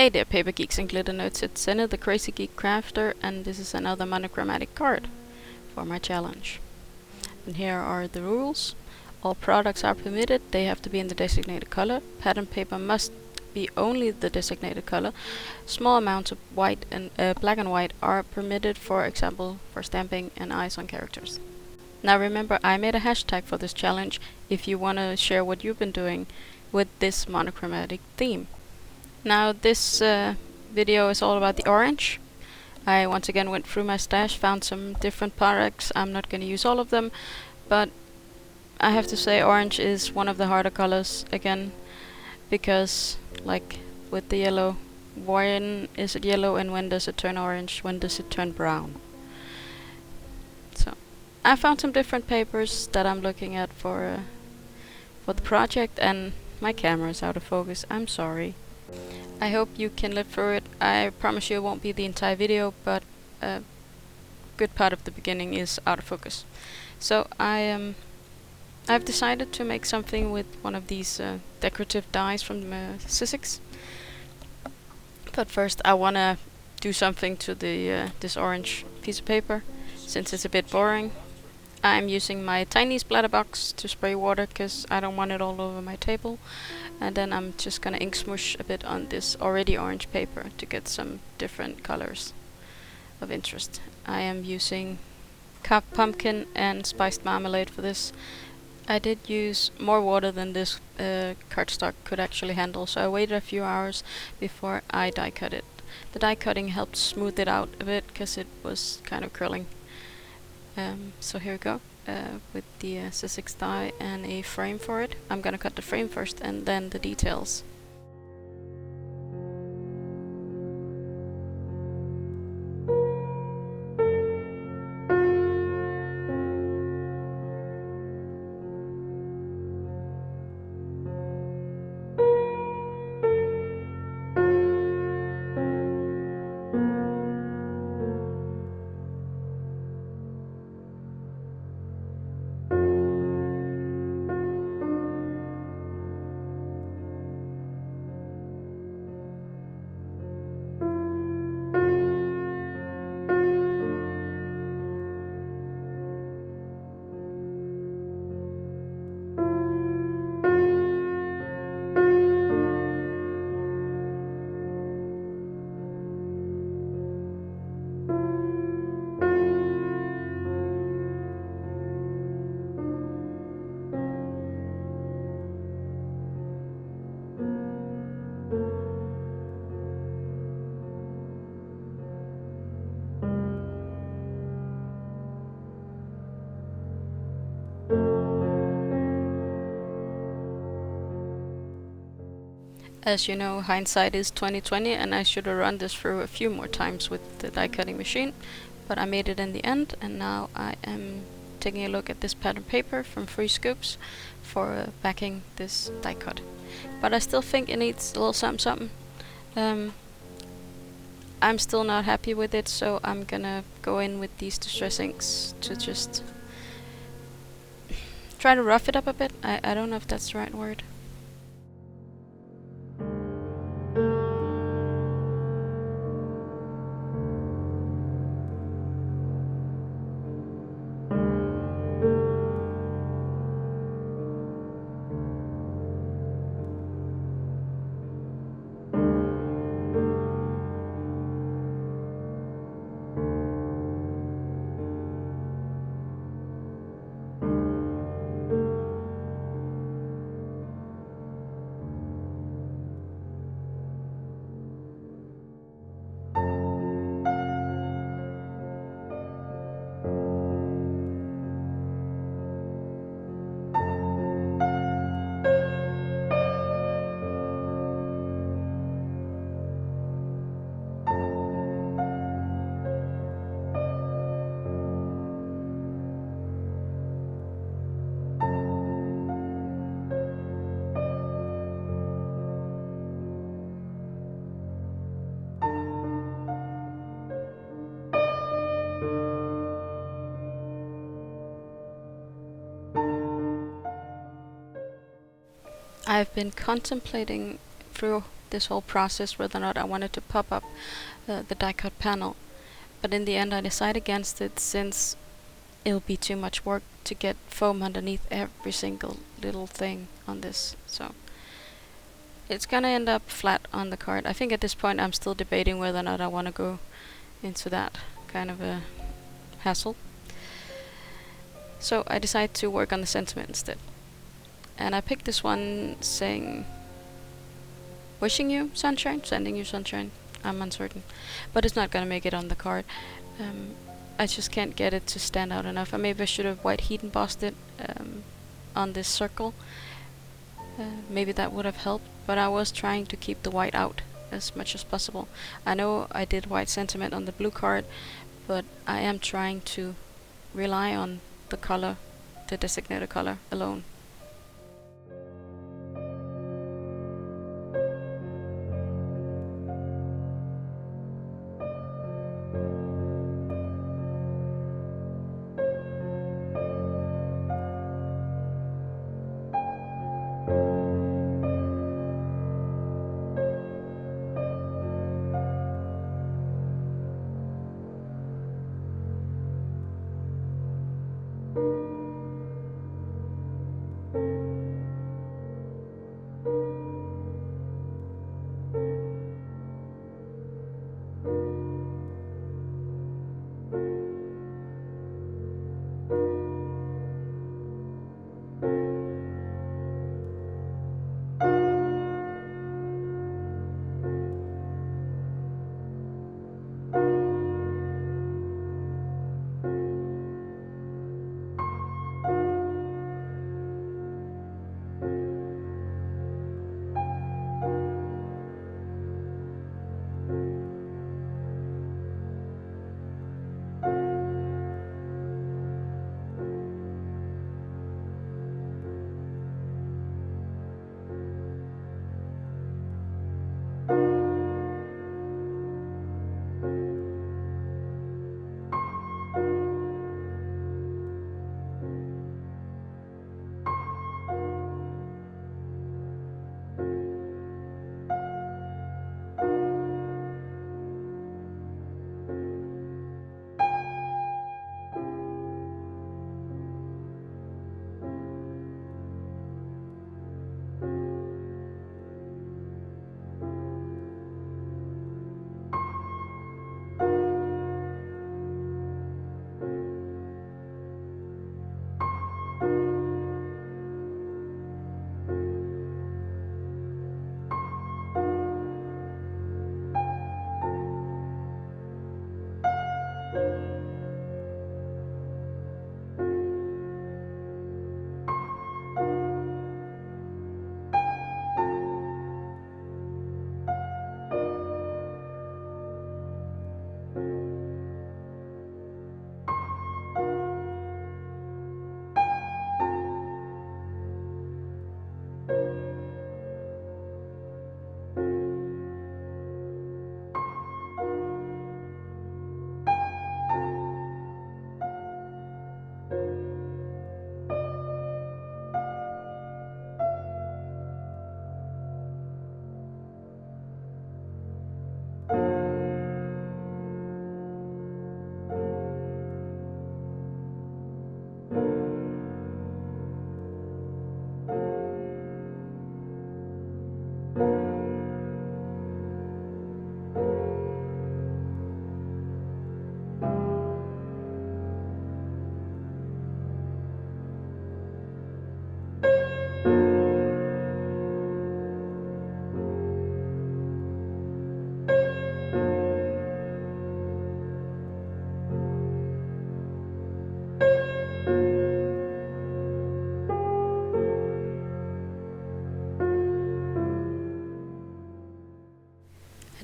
Hey there paper geeks and glitter nerds, it's Senna the Crazy Geek Crafter, and this is another monochromatic card for my challenge. And here are the rules. All products are permitted, they have to be in the designated color. Pattern paper must be only the designated color. Small amounts of white and black and white are permitted, for example for stamping and eyes on characters. Now remember, I made a hashtag for this challenge if you want to share what you've been doing with this monochromatic theme. Now this video is all about the orange. I once again went through my stash, found some different products. I'm not going to use all of them, but I have to say orange is one of the harder colors again, because like with the yellow, when is it yellow and when does it turn orange, when does it turn brown? So I found some different papers that I'm looking at for the project, and my camera is out of focus, I'm sorry. I hope you can live through it. I promise you it won't be the entire video, but a good part of the beginning is out of focus. So I've decided to make something with one of these decorative dies from Sizzix. But first I wanna do something to the this orange piece of paper, since it's a bit boring. I'm using my tiny splatter box to spray water because I don't want it all over my table, and then I'm just gonna ink smoosh a bit on this already orange paper to get some different colors of interest. I am using carved pumpkin and spiced marmalade for this. I did use more water than this cardstock could actually handle, so I waited a few hours before I die cut it. The die cutting helped smooth it out a bit because it was kind of curling. So here we go, with the Sizzix die and a frame for it. I'm gonna cut the frame first and then the details. As you know, hindsight is 20/20, and I should have run this through a few more times with the die cutting machine, but I made it in the end, and now I am taking a look at this pattern paper from Free Scoops for backing this die cut. But I still think it needs a little something. I'm still not happy with it, so I'm gonna go in with these distress inks to just try to rough it up a bit. I don't know if that's the right word. I've been contemplating through this whole process whether or not I wanted to pop up the die cut panel, but in the end I decided against it, since it'll be too much work to get foam underneath every single little thing on this. So it's gonna end up flat on the card. I think at this point I'm still debating whether or not I want to go into that kind of a hassle. So I decided to work on the sentiment instead. And I picked this one saying, wishing you sunshine, sending you sunshine. I'm uncertain. But it's not gonna make it on the card. I just can't get it to stand out enough. Maybe I should have white heat embossed it on this circle. Maybe that would have helped, but I was trying to keep the white out as much as possible. I know I did white sentiment on the blue card, but I am trying to rely on the color, the designated color alone.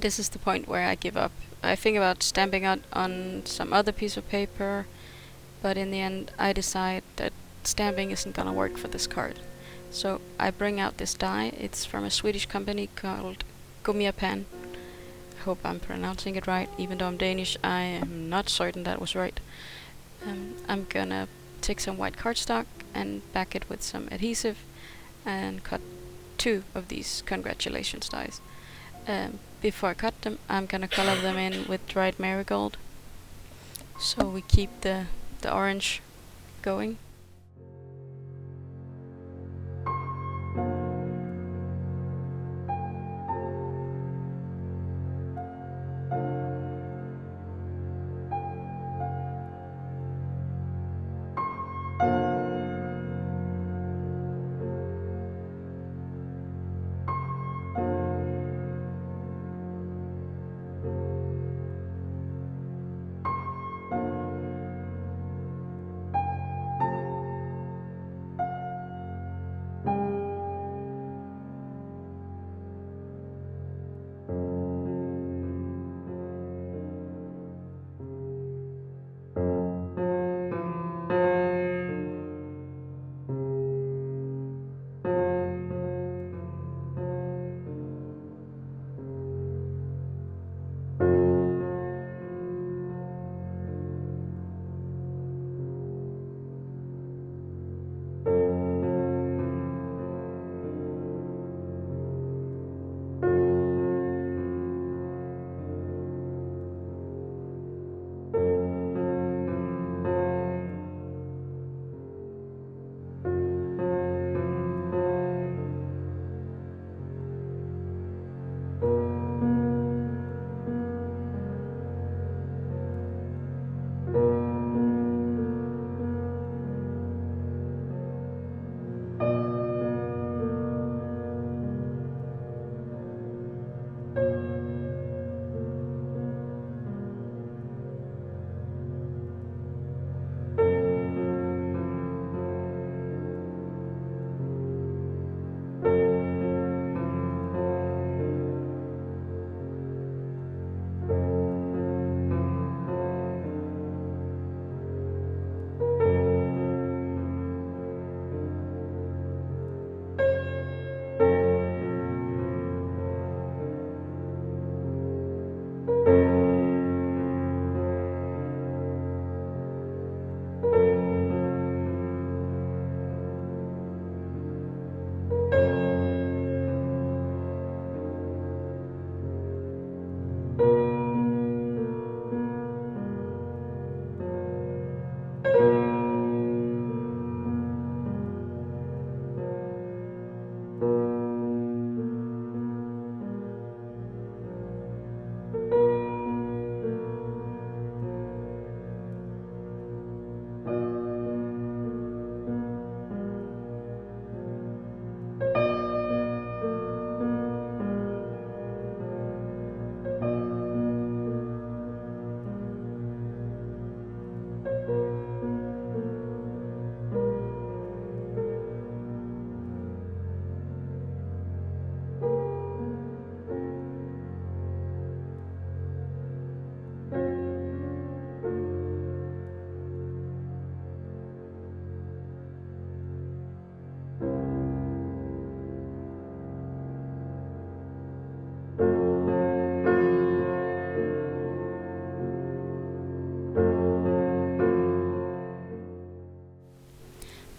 This is the point where I give up. I think about stamping out on some other piece of paper, but in the end I decide that stamping isn't gonna work for this card. So I bring out this die. It's from a Swedish company called Gummiapan. I hope I'm pronouncing it right. Even though I'm Danish, I am not certain that was right. I'm gonna take some white cardstock and back it with some adhesive and cut 2 of these congratulations dies. Before I cut them, I'm gonna color them in with dried marigold, so we keep the orange going.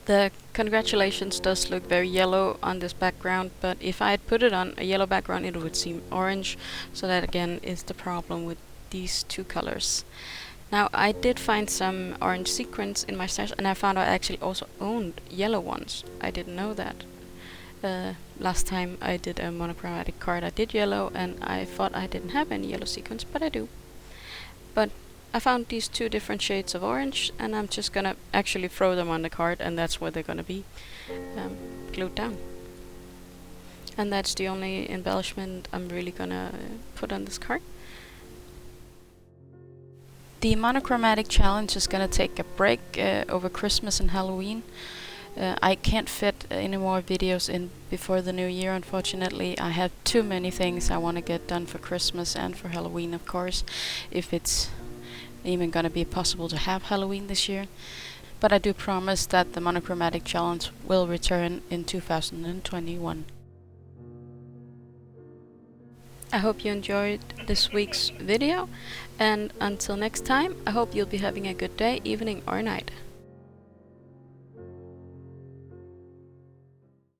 The congratulations does look very yellow on this background, but if I had put it on a yellow background it would seem orange, so that again is the problem with these two colors. Now I did find some orange sequins in my stash, and I found I actually also owned yellow ones. I didn't know that. Last time I did a monochromatic card I did yellow, and I thought I didn't have any yellow sequins, but I do. But I found these two different shades of orange, and I'm just gonna actually throw them on the card, and that's where they're gonna be glued down. And that's the only embellishment I'm really gonna put on this card. The Monochromatic challenge is gonna take a break over Christmas and Halloween. I can't fit any more videos in before the new year, unfortunately. I have too many things I want to get done for Christmas and for Halloween, of course, if it's even gonna be possible to have Halloween this year. But I do promise that the Monochromatic challenge will return in 2021. I hope you enjoyed this week's video, and until next time, I hope you'll be having a good day, evening or night.